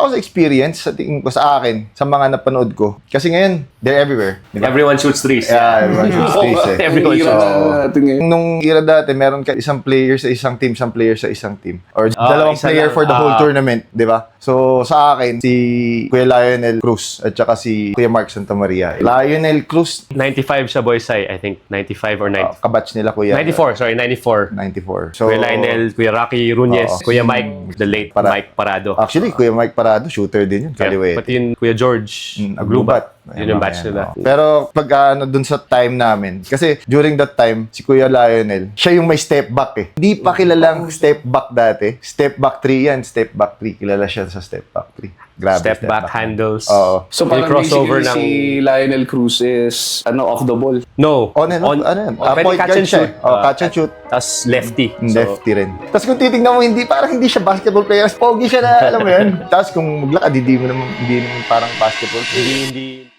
ako sa experience, sa tingin ko sa akin, sa mga napanood ko. Kasi ngayon, they're everywhere. Diba? Everyone shoots threes. Yeah, everyone shoots threes eh. Everyone shoots. natin ngayon. Nung era dati, meron ka isang player sa isang team, isang player sa isang team. Or dalawang isa player lang. for the whole tournament, di ba? So, sa akin, si Kuya Lionel Cruz at saka si Kuya Mark Santamaria. Lionel Cruz, 95 siya, Boy Sai. I think 95 or 90. kabatch nila Kuya. 94, sorry, 94. 94. So, Kuya Lionel, Kuya Rocky Runez, Oo. Kuya Mike, the late Mike Parado. Actually, Kuya Mike Parado, shooter din yun. Kaliwete. Pati yun, Kuya George, Aglubat. Yun yung batch nila. Pero pag dun sa time namin, kasi during that time, si Kuya Lionel, siya yung may step back eh. Hindi pa kilalang step back dati. Step back 3 yan, step back 3. Kilala siya sa step back 3. Grabe, Step back handles. Oo. So Yung parang crossover basically si Lionel Cruz is off the ball. No. On and off, ano yan? pwede Point catch guard and siya shoot. eh. Catch and shoot. Tapos lefty. So, Lefty rin. Tapos kung titignan mo, parang hindi siya basketball player. Pogi siya na, alam mo yun. Tapos kung maglakad, hindi naman parang basketball player. hindi